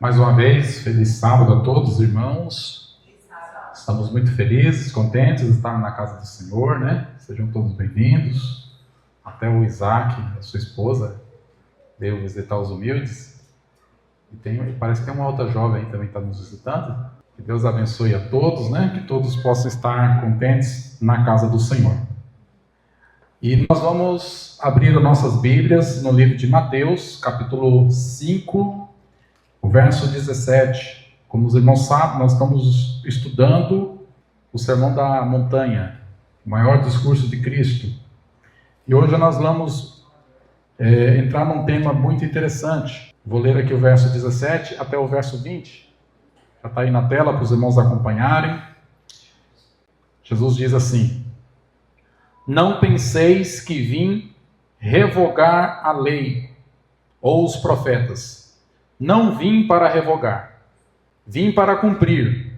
Mais uma vez, feliz sábado a todos, irmãos. Estamos muito felizes, contentes de estar na casa do Senhor, né? Sejam todos bem-vindos. Até o Isaac, a sua esposa, veio visitar os humildes. E parece que tem uma outra jovem aí também que está nos visitando. Que Deus abençoe a todos, né? Que todos possam estar contentes na casa do Senhor. E nós vamos abrir as nossas Bíblias no livro de Mateus, capítulo 5, o verso 17. Como os irmãos sabem, nós estamos estudando o Sermão da Montanha, o maior discurso de Cristo. E hoje nós vamos entrar num tema muito interessante. Vou ler aqui o verso 17 até o verso 20. Já está aí na tela para os irmãos acompanharem. Jesus diz assim: Não penseis que vim revogar a lei ou os profetas. Não vim para revogar, vim para cumprir.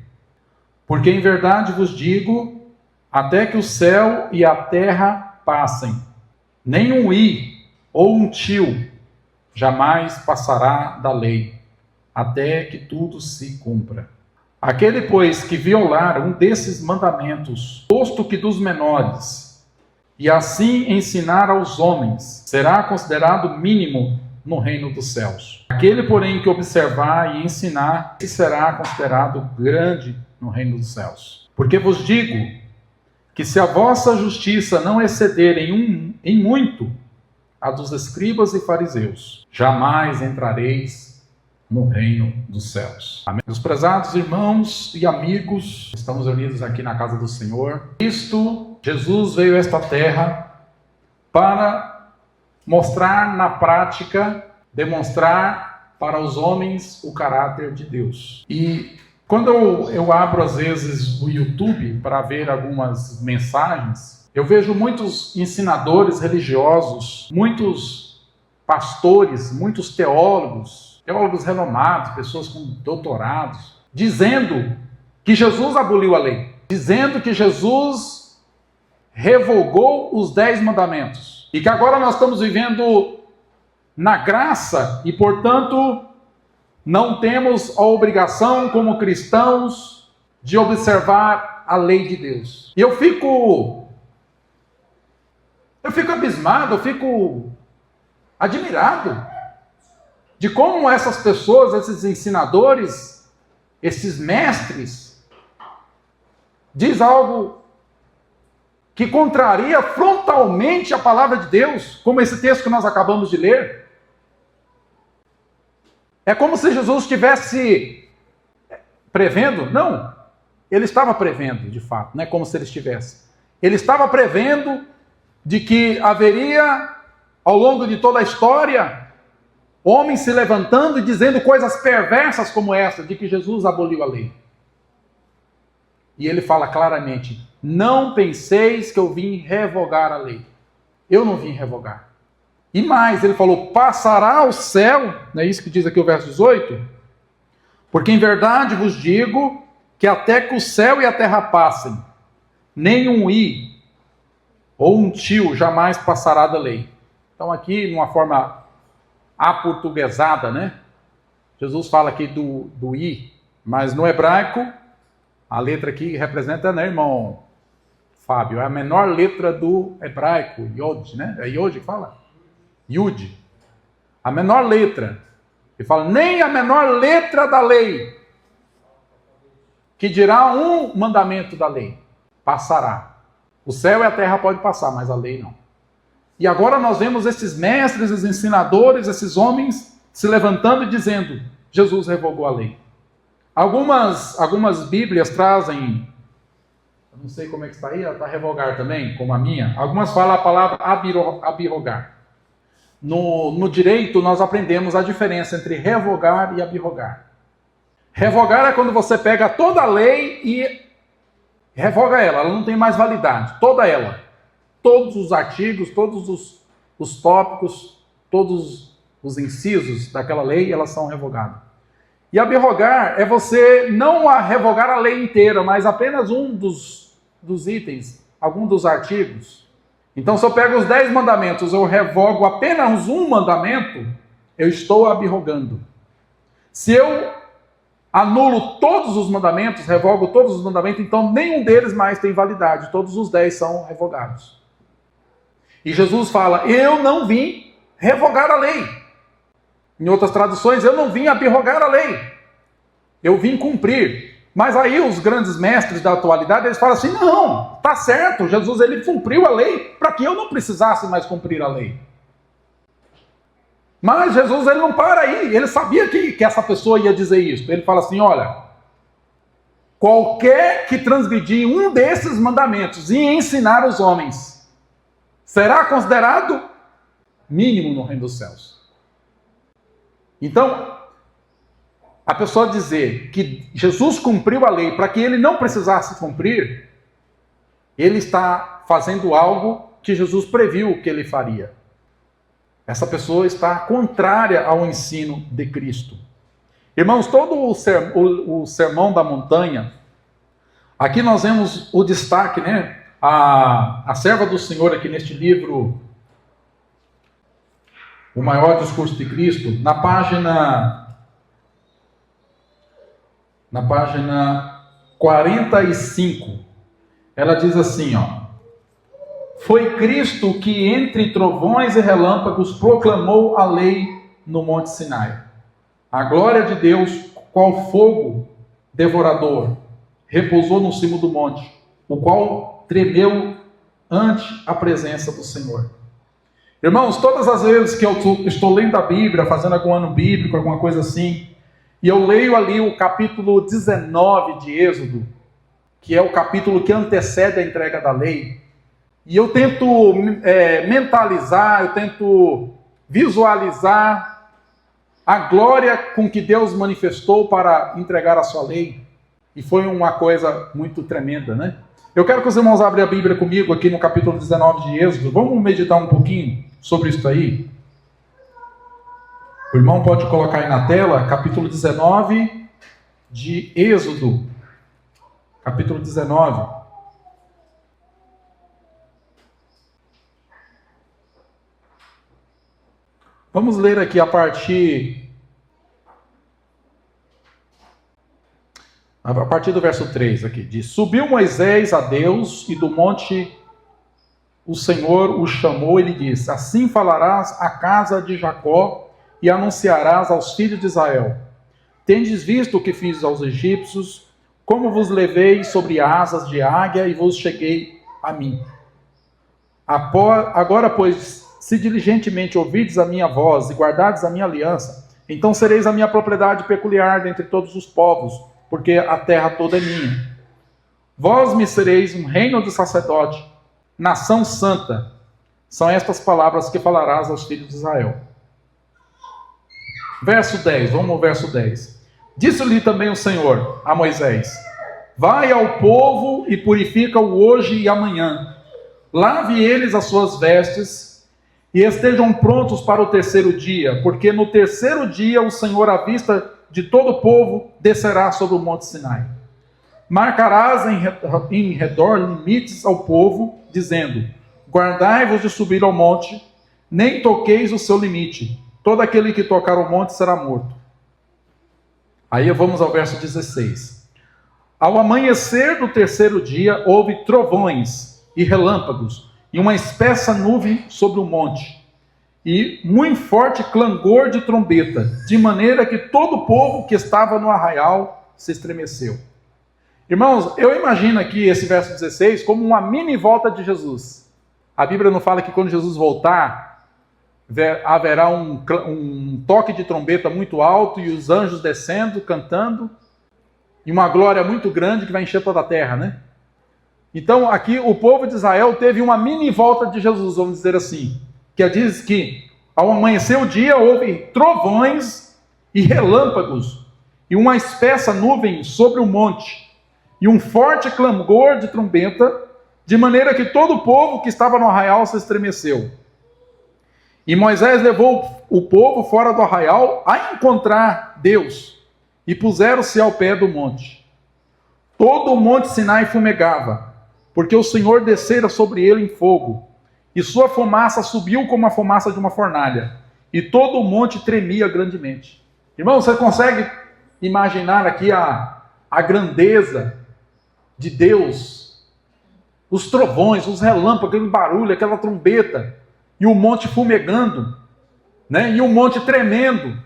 Porque em verdade vos digo, até que o céu e a terra passem, nem um i ou um tio jamais passará da lei, até que tudo se cumpra. Aquele, pois, que violar um desses mandamentos, posto que dos menores, e assim ensinar aos homens, será considerado mínimo no reino dos céus. Aquele, porém, que observar e ensinar, será considerado grande no reino dos céus. Porque vos digo que se a vossa justiça não exceder em muito a dos escribas e fariseus, jamais entrareis no reino dos céus. Amém. Meus prezados irmãos e amigos, estamos reunidos aqui na casa do Senhor. Jesus veio a esta terra para mostrar na prática, demonstrar para os homens o caráter de Deus. E quando eu abro às vezes o YouTube para ver algumas mensagens, eu vejo muitos ensinadores religiosos, muitos pastores, muitos teólogos renomados, pessoas com doutorados, dizendo que Jesus aboliu a lei, dizendo que Jesus revogou os 10 mandamentos. E que agora nós estamos vivendo na graça e, portanto, não temos a obrigação como cristãos de observar a lei de Deus. E eu fico abismado, eu fico admirado de como essas pessoas, esses ensinadores, esses mestres, diz algo que contraria frontalmente a palavra de Deus, como esse texto que nós acabamos de ler. É como se Jesus estivesse prevendo. Não, ele estava prevendo, de fato, não é como se ele estivesse. Ele estava prevendo de que haveria, ao longo de toda a história, homens se levantando e dizendo coisas perversas como essa, de que Jesus aboliu a lei. E ele fala claramente: não penseis que eu vim revogar a lei. Eu não vim revogar. E mais, ele falou: passará o céu, não é isso que diz aqui o verso 18? Porque em verdade vos digo que até que o céu e a terra passem, nem um i ou um tio jamais passará da lei. Então aqui, numa forma aportuguesada, né? Jesus fala aqui do i, mas no hebraico, a letra aqui representa, né, irmão Fábio? É a menor letra do hebraico, Yod, né? É Yod que fala? Yud. A menor letra. Ele fala, nem a menor letra da lei, que dirá um mandamento da lei, passará. O céu e a terra podem passar, mas a lei não. E agora nós vemos esses mestres, esses ensinadores, esses homens se levantando e dizendo: Jesus revogou a lei. Algumas Bíblias trazem, eu não sei como é que está aí, ela está revogar também, como a minha. Algumas falam a palavra abirrogar. No direito nós aprendemos a diferença entre revogar e abirrogar. Revogar é quando você pega toda a lei e revoga ela não tem mais validade, toda ela. Todos os artigos, todos os tópicos, todos os incisos daquela lei, elas são revogadas. E abirrogar é você não revogar a lei inteira, mas apenas um dos itens, algum dos artigos. Então, se eu pego os 10 mandamentos, eu revogo apenas um mandamento, eu estou abirrogando. Se eu anulo todos os mandamentos, revogo todos os mandamentos, então nenhum deles mais tem validade, todos os 10 são revogados. E Jesus fala, eu não vim revogar a lei. Em outras traduções, eu não vim abrogar a lei, eu vim cumprir. Mas aí os grandes mestres da atualidade, eles falam assim, não, tá certo, Jesus ele cumpriu a lei para que eu não precisasse mais cumprir a lei. Mas Jesus ele não para aí, ele sabia que essa pessoa ia dizer isso. Ele fala assim, olha, qualquer que transgredir um desses mandamentos e ensinar os homens, será considerado mínimo no reino dos céus. Então, a pessoa dizer que Jesus cumpriu a lei para que ele não precisasse cumprir, ele está fazendo algo que Jesus previu que ele faria. Essa pessoa está contrária ao ensino de Cristo. Irmãos, todo o sermão da montanha, aqui nós vemos o destaque, né? A serva do Senhor aqui neste livro, O Maior Discurso de Cristo, na página 45, ela diz assim, ó. Foi Cristo que entre trovões e relâmpagos proclamou a lei no Monte Sinai. A glória de Deus, qual fogo devorador, repousou no cimo do monte, o qual tremeu ante a presença do Senhor. Irmãos, todas as vezes que eu estou lendo a Bíblia, fazendo algum ano bíblico, alguma coisa assim, e eu leio ali o capítulo 19 de Êxodo, que é o capítulo que antecede a entrega da lei, e eu tento mentalizar, eu tento visualizar a glória com que Deus manifestou para entregar a sua lei. E foi uma coisa muito tremenda, né? Eu quero que os irmãos abrem a Bíblia comigo aqui no capítulo 19 de Êxodo. Vamos meditar um pouquinho sobre isso aí? O irmão pode colocar aí na tela, capítulo 19 de Êxodo. Capítulo 19. Vamos ler aqui a partir do verso 3 aqui. Diz, subiu Moisés a Deus e do monte o Senhor o chamou e lhe disse, assim falarás à casa de Jacó e anunciarás aos filhos de Israel. Tendes visto o que fiz aos egípcios, como vos levei sobre asas de águia e vos cheguei a mim. Agora, pois, se diligentemente ouvides a minha voz e guardardes a minha aliança, então sereis a minha propriedade peculiar dentre todos os povos, porque a terra toda é minha. Vós me sereis um reino de sacerdote, nação santa. São estas palavras que falarás aos filhos de Israel. Verso 10, vamos ao verso 10. Disse-lhe também o Senhor a Moisés, vai ao povo e purifica-o hoje e amanhã. Lave eles as suas vestes, e estejam prontos para o terceiro dia, porque no terceiro dia o Senhor, à vista de todo o povo, descerá sobre o monte Sinai. Marcarás em redor limites ao povo, dizendo, guardai-vos de subir ao monte, nem toqueis o seu limite. Todo aquele que tocar o monte será morto. Aí vamos ao verso 16. Ao amanhecer do terceiro dia, houve trovões e relâmpagos, e uma espessa nuvem sobre o monte, e muito forte clangor de trombeta, de maneira que todo o povo que estava no arraial se estremeceu. Irmãos, eu imagino aqui esse verso 16 como uma mini volta de Jesus. A Bíblia não fala que quando Jesus voltar, haverá um toque de trombeta muito alto e os anjos descendo, cantando, e uma glória muito grande que vai encher toda a terra, né? Então, aqui o povo de Israel teve uma mini volta de Jesus, vamos dizer assim. Que diz que ao amanhecer o dia houve trovões e relâmpagos, e uma espessa nuvem sobre o monte, e um forte clangor de trombeta, de maneira que todo o povo que estava no arraial se estremeceu. E Moisés levou o povo fora do arraial a encontrar Deus, e puseram-se ao pé do monte. Todo o monte Sinai fumegava, porque o Senhor descera sobre ele em fogo, e sua fumaça subiu como a fumaça de uma fornalha, e todo o monte tremia grandemente. Irmão, você consegue imaginar aqui a grandeza de Deus, os trovões, os relâmpagos, aquele barulho, aquela trombeta, e o monte fumegando, né? E o monte tremendo.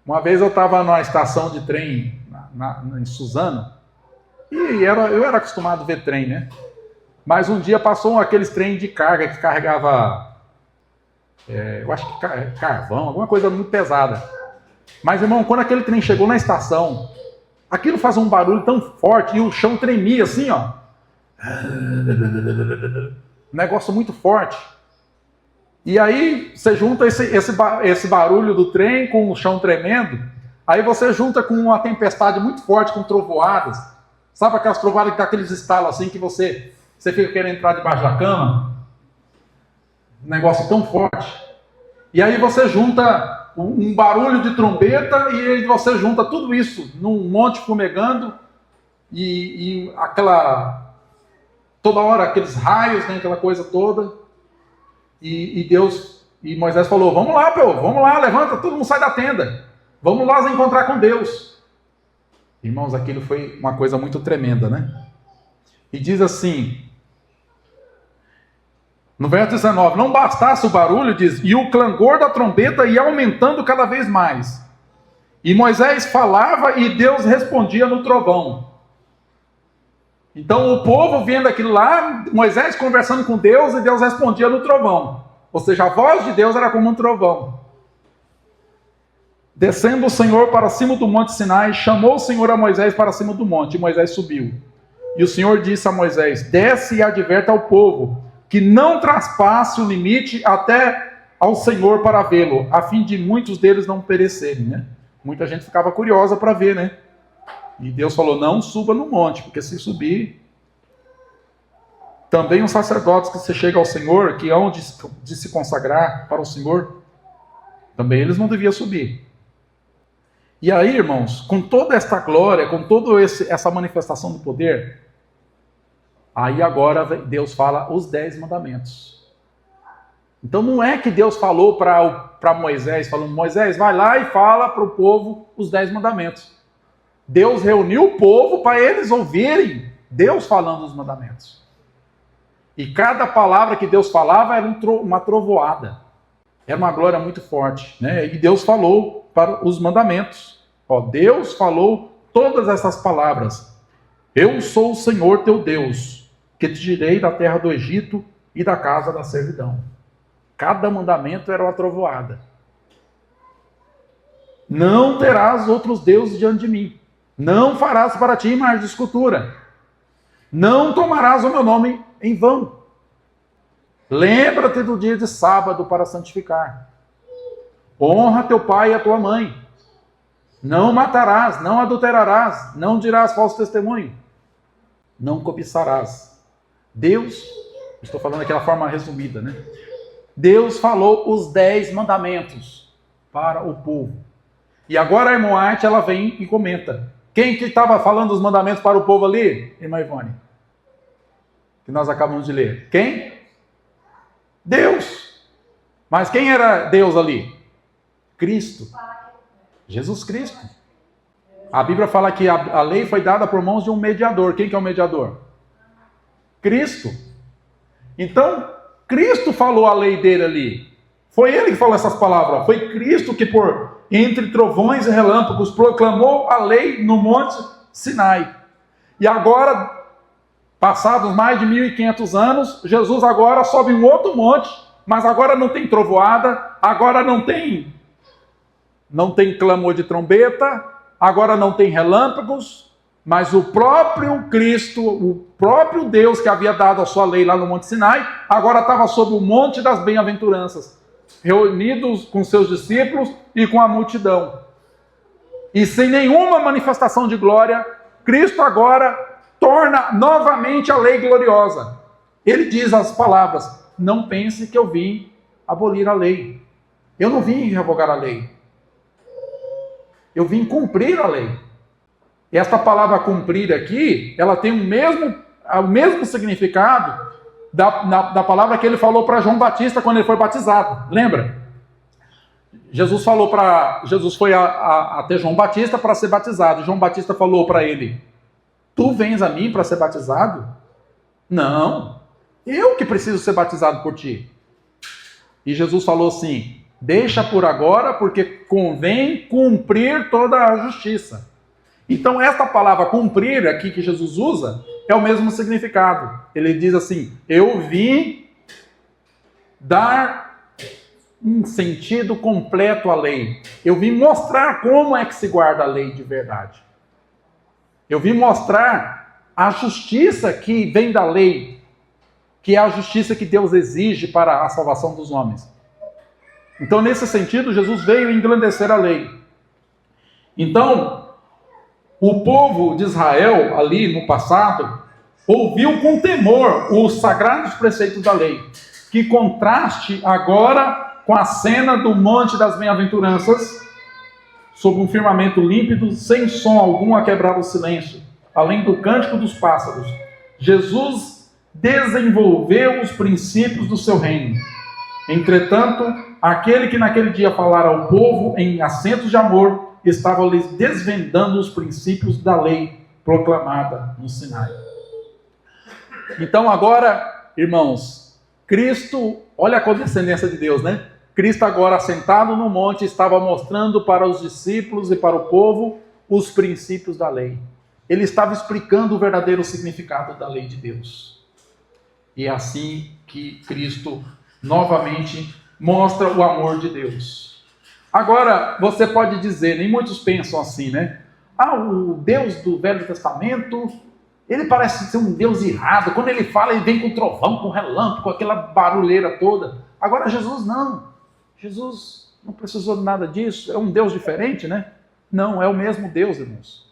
Uma vez eu estava numa estação de trem em Suzano, e eu era acostumado a ver trem, né? Mas um dia passou aqueles trem de carga que carregava, eu acho que carvão, alguma coisa muito pesada. Mas, irmão, quando aquele trem chegou na estação, aquilo fazia um barulho tão forte e o chão tremia assim, ó. Um negócio muito forte. E aí você junta esse barulho do trem com o chão tremendo, aí você junta com uma tempestade muito forte, com trovoadas. Sabe aquelas trovoadas que dá aqueles estalos assim que você fica querendo entrar debaixo da cama? Um negócio tão forte. E aí você junta um barulho de trombeta e aí você junta tudo isso num monte fumegando e toda hora aqueles raios, né, aquela coisa toda. E Moisés falou: vamos lá, povo, vamos lá, levanta, todo mundo sai da tenda. Vamos lá encontrar com Deus. Irmãos, aquilo foi uma coisa muito tremenda, né? E diz assim, no verso 19, não bastasse o barulho, diz, e o clangor da trombeta ia aumentando cada vez mais. E Moisés falava e Deus respondia no trovão. Então o povo vendo aquilo lá, Moisés conversando com Deus e Deus respondia no trovão. Ou seja, a voz de Deus era como um trovão. Descendo o Senhor para cima do monte Sinai, chamou o Senhor a Moisés para cima do monte, e Moisés subiu. E o Senhor disse a Moisés: desce e adverte ao povo, que não traspasse o limite até ao Senhor para vê-lo, a fim de muitos deles não perecerem, né? Muita gente ficava curiosa para ver, né? E Deus falou: não suba no monte, porque se subir, também os sacerdotes que se chegam ao Senhor, que hão de se consagrar para o Senhor, também eles não deviam subir. E aí, irmãos, com toda esta glória, com toda essa manifestação do poder, aí agora Deus fala os 10 mandamentos. Então não é que Deus falou para Moisés, falando: Moisés, vai lá e fala para o povo os 10 mandamentos. Deus reuniu o povo para eles ouvirem Deus falando os mandamentos. E cada palavra que Deus falava era uma trovoada. Era uma glória muito forte, né? E Deus falou para os mandamentos. Deus falou todas essas palavras. Eu sou o Senhor teu Deus, que te tirei da terra do Egito e da casa da servidão. Cada mandamento era uma trovoada. Não terás outros deuses diante de mim. Não farás para ti imagem de escultura. Não tomarás o meu nome em vão. Lembra-te do dia de sábado para santificar. Honra teu pai e a tua mãe. Não matarás, não adulterarás, não dirás falso testemunho. Não cobiçarás. Deus, estou falando daquela forma resumida, né? Deus falou os 10 mandamentos para o povo. E agora a irmã Arte, ela vem e comenta. Quem que estava falando os mandamentos para o povo ali, irmã Ivone? Que nós acabamos de ler. Quem? Deus. Mas quem era Deus ali? Cristo. Jesus Cristo. A Bíblia fala que a lei foi dada por mãos de um mediador. Quem que é o mediador? Cristo. Então, Cristo falou a lei dele ali. Foi ele que falou essas palavras. Foi Cristo que, por entre trovões e relâmpagos, proclamou a lei no monte Sinai. E agora, passados mais de 1500 anos, Jesus agora sobe um outro monte, mas agora não tem trovoada, agora não tem clamor de trombeta, agora não tem relâmpagos, mas o próprio Cristo, o próprio Deus que havia dado a sua lei lá no Monte Sinai, agora estava sob o Monte das Bem-aventuranças, reunidos com seus discípulos e com a multidão. E sem nenhuma manifestação de glória, Cristo agora torna novamente a lei gloriosa. Ele diz as palavras: não pense que eu vim abolir a lei. Eu não vim revogar a lei. Eu vim cumprir a lei. E esta palavra cumprir aqui, ela tem o mesmo significado da palavra que ele falou para João Batista quando ele foi batizado. Lembra? Jesus foi até João Batista para ser batizado. João Batista falou para ele: tu vens a mim para ser batizado? Não, eu que preciso ser batizado por ti. E Jesus falou assim: deixa por agora, porque convém cumprir toda a justiça. Então, esta palavra cumprir aqui que Jesus usa é o mesmo significado. Ele diz assim: eu vim dar um sentido completo à lei. Eu vim mostrar como é que se guarda a lei de verdade. Eu vim mostrar a justiça que vem da lei, que é a justiça que Deus exige para a salvação dos homens. Então, nesse sentido, Jesus veio engrandecer a lei. Então, o povo de Israel, ali no passado, ouviu com temor os sagrados preceitos da lei. Que contraste agora com a cena do Monte das Bem-aventuranças, sob um firmamento límpido, sem som algum a quebrar o silêncio, além do cântico dos pássaros. Jesus desenvolveu os princípios do seu reino. Entretanto, aquele que naquele dia falara ao povo em acentos de amor, estava lhes desvendando os princípios da lei proclamada no Sinai. Então agora, irmãos, Cristo, olha a condescendência de Deus, né? Cristo agora sentado no monte estava mostrando para os discípulos e para o povo os princípios da lei. Ele estava explicando o verdadeiro significado da lei de Deus. E é assim que Cristo novamente mostra o amor de Deus. Agora, você pode dizer, nem muitos pensam assim, né? O Deus do Velho Testamento, ele parece ser um Deus irado. Quando ele fala, ele vem com trovão, com relâmpago, com aquela barulheira toda. Agora, Jesus não. Jesus não precisou de nada disso. É um Deus diferente, né? Não, é o mesmo Deus, irmãos.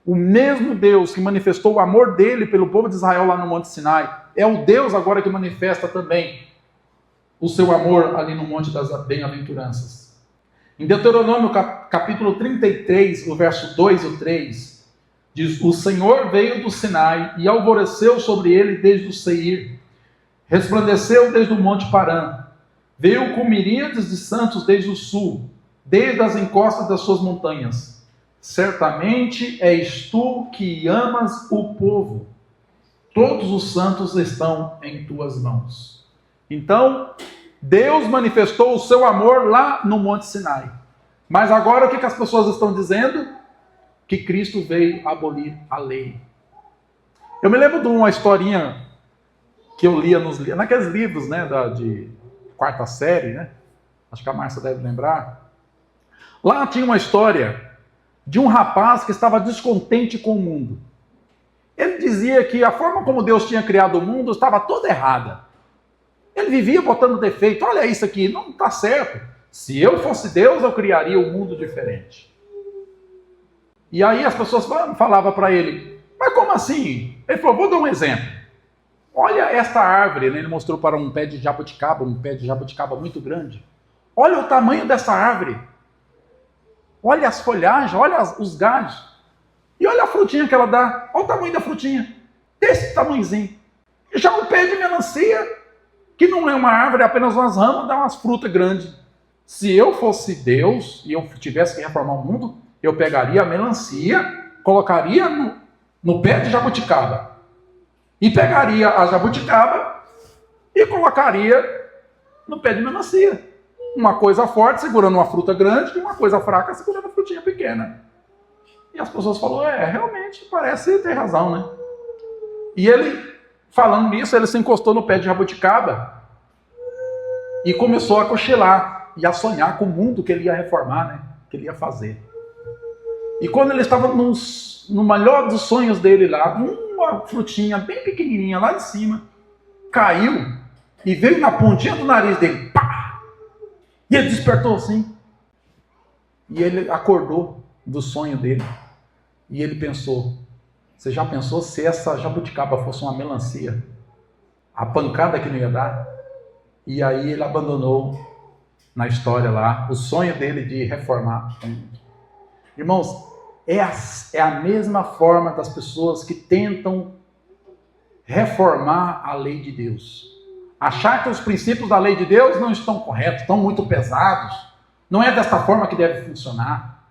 O mesmo Deus que manifestou o amor dele pelo povo de Israel lá no Monte Sinai, é o Deus agora que manifesta também o seu amor ali no Monte das Bem-aventuranças. Em Deuteronômio capítulo 33, o verso 2 e 3, diz: o Senhor veio do Sinai e alvoreceu sobre ele desde o Seir, resplandeceu desde o Monte Parã, veio com miríades de santos desde o sul, desde as encostas das suas montanhas. Certamente és tu que amas o povo, todos os santos estão em tuas mãos. Então, Deus manifestou o seu amor lá no Monte Sinai. Mas agora o que as pessoas estão dizendo? Que Cristo veio abolir a lei. Eu me lembro de uma historinha que eu lia naqueles livros, né, de quarta série, né? Acho que a Márcia deve lembrar. Lá tinha uma história de um rapaz que estava descontente com o mundo. Ele dizia que a forma como Deus tinha criado o mundo estava toda errada. Ele vivia botando defeito. Olha isso aqui, não está certo. Se eu fosse Deus, eu criaria um mundo diferente. E aí as pessoas falavam para ele: mas como assim? Ele falou: vou dar um exemplo. Olha esta árvore, né? Ele mostrou para um pé de jabuticaba muito grande. Olha o tamanho dessa árvore. Olha as folhagens, olha os galhos. E olha a frutinha que ela dá. Olha o tamanho da frutinha. Desse tamanhozinho. Já o pé de melancia, que não é uma árvore, é apenas umas ramas, dá umas frutas grandes. Se eu fosse Deus e eu tivesse que reformar o mundo, eu pegaria a melancia, colocaria no pé de jabuticaba. E pegaria a jabuticaba e colocaria no pé de melancia. Uma coisa forte segurando uma fruta grande e uma coisa fraca segurando uma frutinha pequena. E as pessoas falaram: realmente, parece ter razão, né? E ele, falando nisso, ele se encostou no pé de jabuticaba e começou a cochilar e a sonhar com o mundo que ele ia reformar, né? Que ele ia fazer. E quando ele estava no melhor dos sonhos dele lá, uma frutinha bem pequenininha lá de cima caiu e veio na pontinha do nariz dele. Pá! E ele despertou assim. E ele acordou do sonho dele. E ele pensou: você já pensou se essa jabuticaba fosse uma melancia? A pancada que não ia dar? E aí ele abandonou na história lá o sonho dele de reformar o mundo. Irmãos, é a mesma forma das pessoas que tentam reformar a lei de Deus. Achar que os princípios da lei de Deus não estão corretos, estão muito pesados, Não é desta forma que deve funcionar.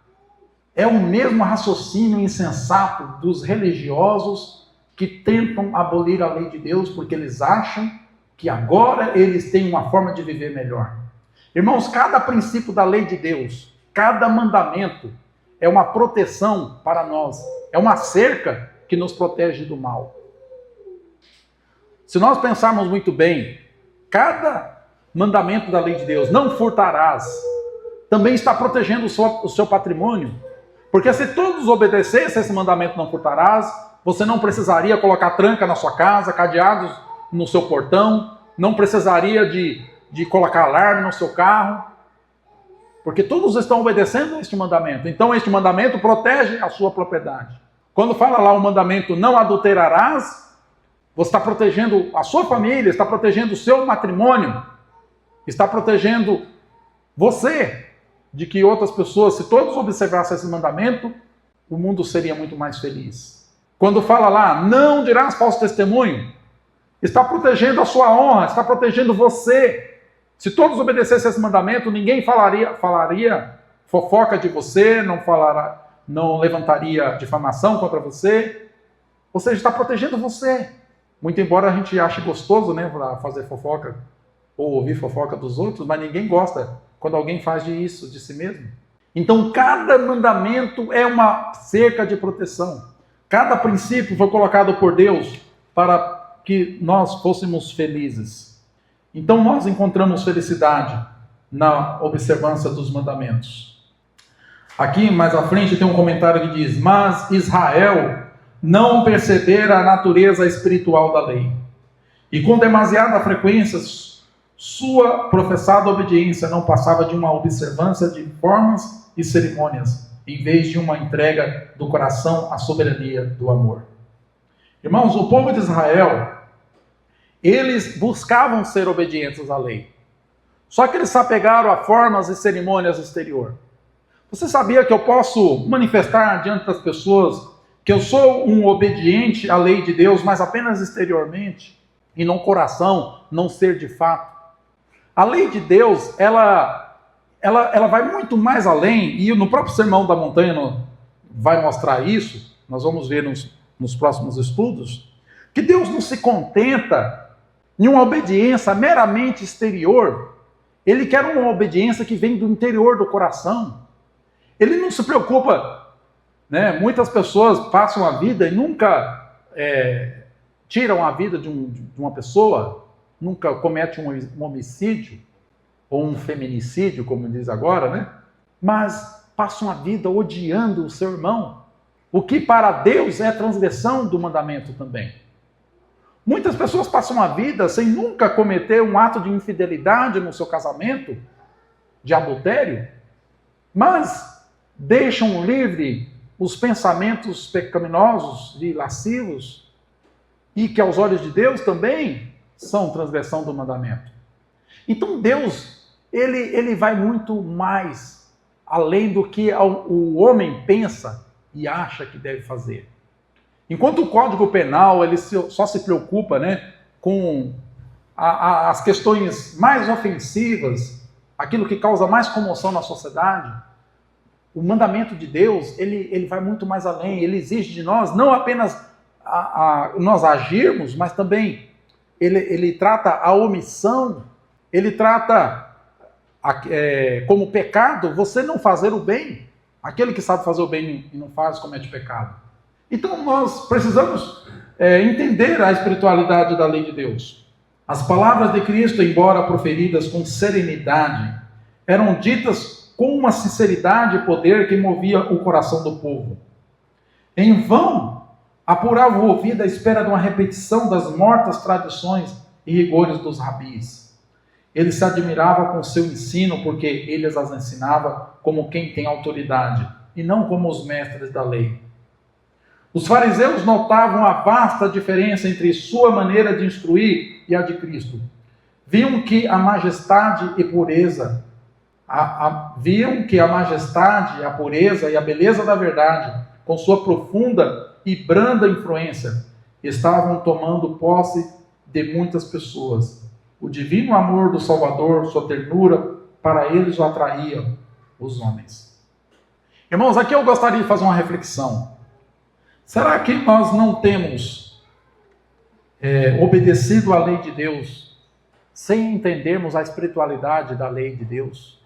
É o mesmo raciocínio insensato dos religiosos que tentam abolir a lei de Deus porque eles acham que agora eles têm uma forma de viver melhor. Irmãos, cada princípio da lei de Deus, cada mandamento é uma proteção para nós, é uma cerca que nos protege do mal. Se nós pensarmos muito bem, cada mandamento da lei de Deus, não furtarás, também está protegendo o seu patrimônio. Porque se todos obedecessem esse mandamento não furtarás, você não precisaria colocar tranca na sua casa, cadeados no seu portão, não precisaria de colocar alarme no seu carro, porque todos estão obedecendo a este mandamento. Então este mandamento protege a sua propriedade. Quando fala lá o mandamento não adulterarás, você está protegendo a sua família, está protegendo o seu matrimônio, está protegendo você de que outras pessoas, se todos observassem esse mandamento, o mundo seria muito mais feliz. Quando fala lá, não dirás falso testemunho, está protegendo a sua honra, está protegendo você. Se todos obedecessem esse mandamento, ninguém falaria fofoca de você, não levantaria difamação contra você. Ou seja, está protegendo você. Muito embora a gente ache gostoso, né, fazer fofoca ou ouvir fofoca dos outros, mas ninguém gosta quando alguém faz isso de si mesmo. Então, cada mandamento é uma cerca de proteção. Cada princípio foi colocado por Deus para que nós fôssemos felizes. Então, nós encontramos felicidade na observância dos mandamentos. Aqui, mais à frente, tem um comentário que diz: mas Israel não percebera a natureza espiritual da lei, e com demasiada frequência sua professada obediência não passava de uma observância de formas e cerimônias, em vez de uma entrega do coração à soberania do amor. Irmãos, o povo de Israel, eles buscavam ser obedientes à lei. Só que eles se apegaram a formas e cerimônias exterior. Você sabia que eu posso manifestar diante das pessoas que eu sou um obediente à lei de Deus, mas apenas exteriormente, e no coração não ser de fato? A lei de Deus, ela vai muito mais além, e no próprio Sermão da Montanha vai mostrar isso, nós vamos ver nos próximos estudos, que Deus não se contenta em uma obediência meramente exterior. Ele quer uma obediência que vem do interior do coração. Ele não se preocupa, né? Muitas pessoas passam a vida e nunca tiram a vida de uma pessoa, nunca comete um homicídio ou um feminicídio, como diz agora, né? Mas passam a vida odiando o seu irmão, o que para Deus é transgressão do mandamento também. Muitas pessoas passam a vida sem nunca cometer um ato de infidelidade no seu casamento, de adultério, mas deixam livre os pensamentos pecaminosos e lascivos, e que aos olhos de Deus também são transgressão do mandamento. Então Deus, ele vai muito mais além do que o homem pensa e acha que deve fazer. Enquanto o Código Penal ele só se preocupa, né, com as questões mais ofensivas, aquilo que causa mais comoção na sociedade, o mandamento de Deus ele vai muito mais além. Ele exige de nós não apenas nós agirmos, mas também ele trata a omissão, ele trata como pecado você não fazer o bem. Aquele que sabe fazer o bem e não faz, comete pecado. Então nós precisamos entender a espiritualidade da lei de Deus. As palavras de Cristo, embora proferidas com serenidade, eram ditas com uma sinceridade e poder que movia o coração do povo. Em vão, apurava o ouvido à espera de uma repetição das mortas tradições e rigores dos rabis. Ele se admirava com o seu ensino, porque ele as ensinava como quem tem autoridade, e não como os mestres da lei. Os fariseus notavam a vasta diferença entre sua maneira de instruir e a de Cristo. Viam que a majestade e pureza, a pureza e a beleza da verdade, com sua profunda e branda influência, estavam tomando posse de muitas pessoas. O divino amor do Salvador, sua ternura, para eles o atraía. os homens. Irmãos, aqui eu gostaria de fazer uma reflexão. Será que nós não temos obedecido à lei de Deus sem entendermos a espiritualidade da lei de Deus?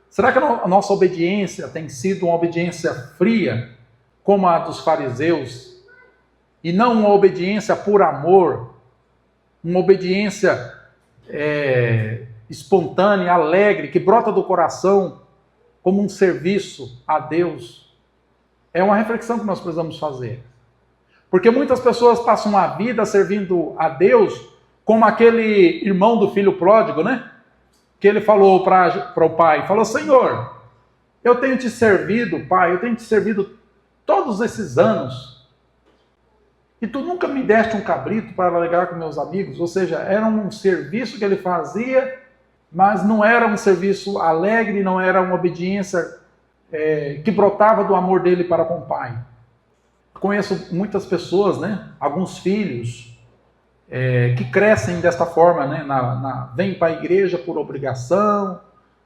Será que a nossa obediência tem sido uma obediência fria, como a dos fariseus, e não uma obediência por amor, uma obediência espontânea, alegre, que brota do coração como um serviço a Deus? É uma reflexão que nós precisamos fazer. Porque muitas pessoas passam a vida servindo a Deus como aquele irmão do filho pródigo, né? Que ele falou para o pai, falou: Senhor, eu tenho te servido, pai, eu tenho te servido todos esses anos, e tu nunca me deste um cabrito para alegrar com meus amigos. Ou seja, era um serviço que ele fazia, mas não era um serviço alegre, não era uma obediência que brotava do amor dele para com o pai. Conheço muitas pessoas, né? Alguns filhos que crescem desta forma, né? Vem para a igreja por obrigação,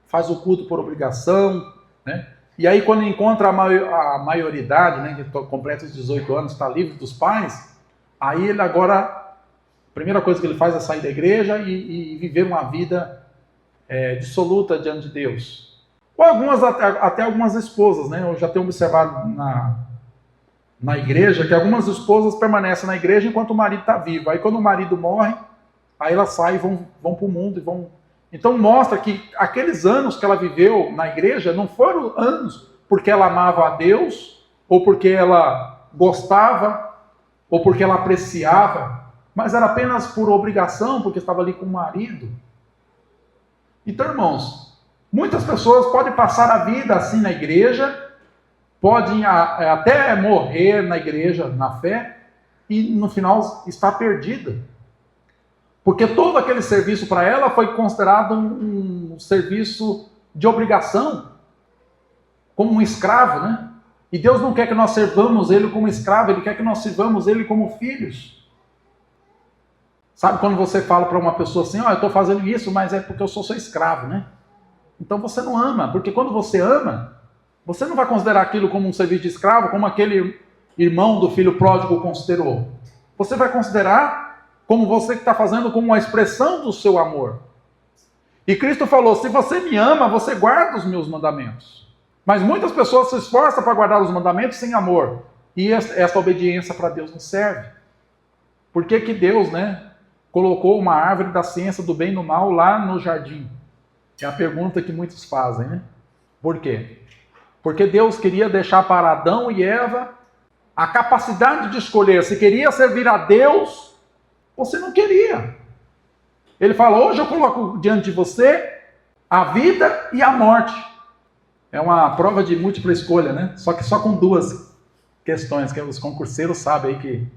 faz o culto por obrigação, né? E aí quando encontra a maioridade, né? Que completa os 18 anos, está livre dos pais, aí ele agora, a primeira coisa que ele faz é sair da igreja e viver uma vida dissoluta diante de Deus. Ou até algumas esposas, né? Eu já tenho observado na igreja que algumas esposas permanecem na igreja enquanto o marido está vivo. Aí quando o marido morre, aí elas saem e vão para o mundo. Então mostra que aqueles anos que ela viveu na igreja não foram anos porque ela amava a Deus, ou porque ela gostava, ou porque ela apreciava, mas era apenas por obrigação, porque estava ali com o marido. Então, irmãos, muitas pessoas podem passar a vida assim na igreja, podem até morrer na igreja, na fé, e no final está perdida. Porque todo aquele serviço para ela foi considerado um serviço de obrigação, como um escravo, né? E Deus não quer que nós servamos Ele como escravo, Ele quer que nós sirvamos Ele como filhos. Sabe quando você fala para uma pessoa assim: eu estou fazendo isso, mas é porque eu sou seu escravo, né? Então você não ama, porque quando você ama, você não vai considerar aquilo como um serviço de escravo, como aquele irmão do filho pródigo considerou. Você vai considerar como você que está fazendo como uma expressão do seu amor. E Cristo falou: se você me ama, você guarda os meus mandamentos. Mas muitas pessoas se esforçam para guardar os mandamentos sem amor. E essa obediência para Deus não serve. Por que que Deus, né, colocou uma árvore da ciência do bem e do mal lá no jardim? É a pergunta que muitos fazem, né? Por quê? Porque Deus queria deixar para Adão e Eva a capacidade de escolher se queria servir a Deus ou se não queria. Ele fala: hoje eu coloco diante de você a vida e a morte. É uma prova de múltipla escolha, né? Só que só com duas questões, que os concurseiros sabem aí que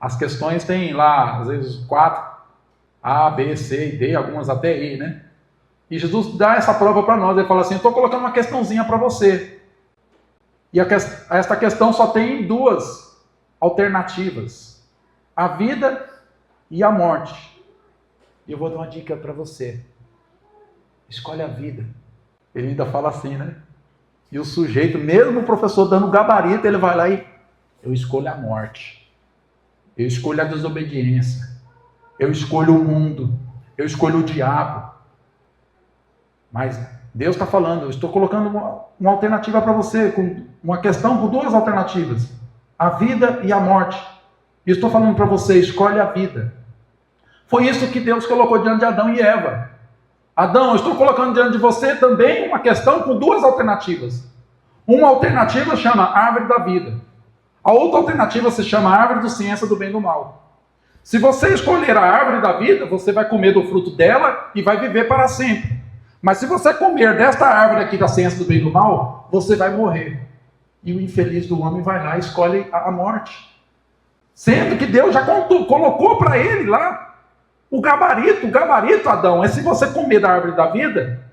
as questões tem lá, às vezes 4, A, B, C e D, algumas até E, né? E Jesus dá essa prova para nós. Ele fala assim: eu estou colocando uma questãozinha para você. E esta questão só tem duas alternativas: a vida e a morte. E eu vou dar uma dica para você: escolhe a vida. Ele ainda fala assim, né? E o sujeito, mesmo o professor dando gabarito, ele vai lá e: eu escolho a morte, eu escolho a desobediência, eu escolho o mundo, eu escolho o diabo. Mas Deus está falando: eu estou colocando uma alternativa para você, com uma questão com duas alternativas: a vida e a morte. E estou falando para você: escolhe a vida. Foi isso que Deus colocou diante de Adão e Eva. Adão, eu estou colocando diante de você também uma questão com duas alternativas. Uma alternativa chama árvore da vida. A outra alternativa se chama árvore da ciência do bem e do mal. Se você escolher a árvore da vida, você vai comer do fruto dela e vai viver para sempre. Mas se você comer desta árvore aqui da ciência do bem e do mal, você vai morrer. E o infeliz do homem vai lá e escolhe a morte. Sendo que Deus já colocou para ele lá o gabarito, Adão, é: se você comer da árvore da vida,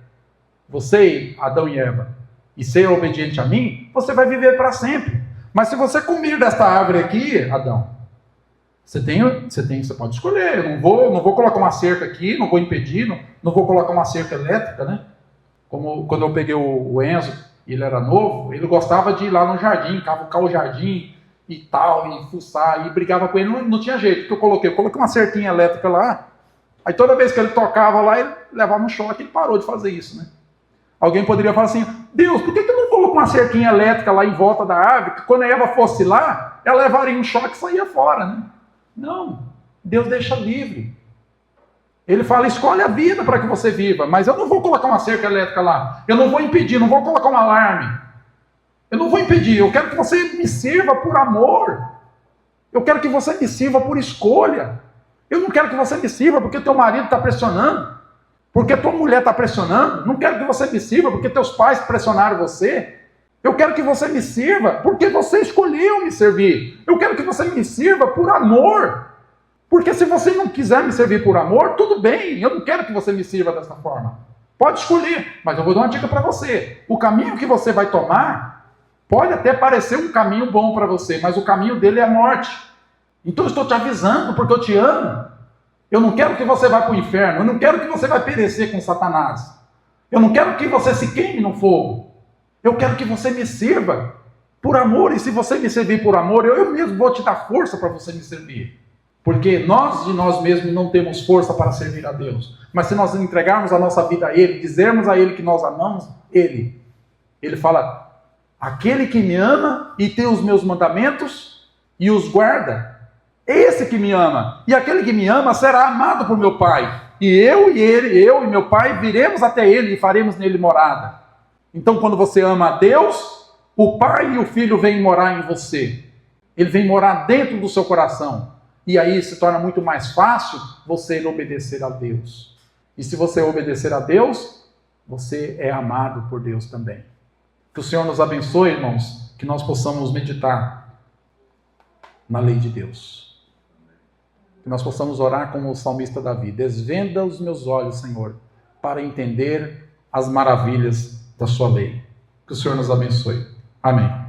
você, Adão e Eva, e ser obediente a mim, você vai viver para sempre. Mas se você comer desta árvore aqui, Adão, você pode escolher. Eu não vou colocar uma cerca aqui, não vou impedir, não vou colocar uma cerca elétrica, né? Como quando eu peguei o Enzo e ele era novo, ele gostava de ir lá no jardim, cavucar o jardim e tal, e fuçar, e brigava com ele, não tinha jeito, porque eu coloquei uma cerquinha elétrica lá, aí toda vez que ele tocava lá, ele levava um choque, ele parou de fazer isso, né? Alguém poderia falar assim, Deus, por que tu não colocou uma cerquinha elétrica lá em volta da árvore, que quando a Eva fosse lá, ela levaria um choque e saía fora, né? Não, Deus deixa livre. Ele fala, escolhe a vida para que você viva, mas eu não vou colocar uma cerca elétrica lá, eu não vou impedir, não vou colocar um alarme, eu não vou impedir, eu quero que você me sirva por amor, eu quero que você me sirva por escolha, eu não quero que você me sirva porque teu marido está pressionando, porque tua mulher está pressionando, não quero que você me sirva porque teus pais pressionaram você, eu quero que você me sirva porque você escolheu me servir, eu quero que você me sirva por amor. Porque se você não quiser me servir por amor, tudo bem, eu não quero que você me sirva dessa forma. Pode escolher, mas eu vou dar uma dica para você. O caminho que você vai tomar pode até parecer um caminho bom para você, mas o caminho dele é a morte. Então eu estou te avisando porque eu te amo. Eu não quero que você vá para o inferno, eu não quero que você vá perecer com Satanás. Eu não quero que você se queime no fogo. Eu quero que você me sirva por amor, e se você me servir por amor, eu mesmo vou te dar força para você me servir. Porque nós de nós mesmos não temos força para servir a Deus. Mas se nós entregarmos a nossa vida a Ele, dizermos a Ele que nós amamos Ele, Ele fala, aquele que me ama e tem os meus mandamentos e os guarda, esse que me ama. E aquele que me ama será amado por meu Pai. E eu e meu Pai viremos até Ele e faremos nele morada. Então quando você ama a Deus, o Pai e o Filho vêm morar em você. Ele vem morar dentro do seu coração. E aí se torna muito mais fácil você obedecer a Deus. E se você obedecer a Deus, você é amado por Deus também. Que o Senhor nos abençoe, irmãos, que nós possamos meditar na lei de Deus. Que nós possamos orar como o salmista Davi. Desvenda os meus olhos, Senhor, para entender as maravilhas da sua lei. Que o Senhor nos abençoe. Amém.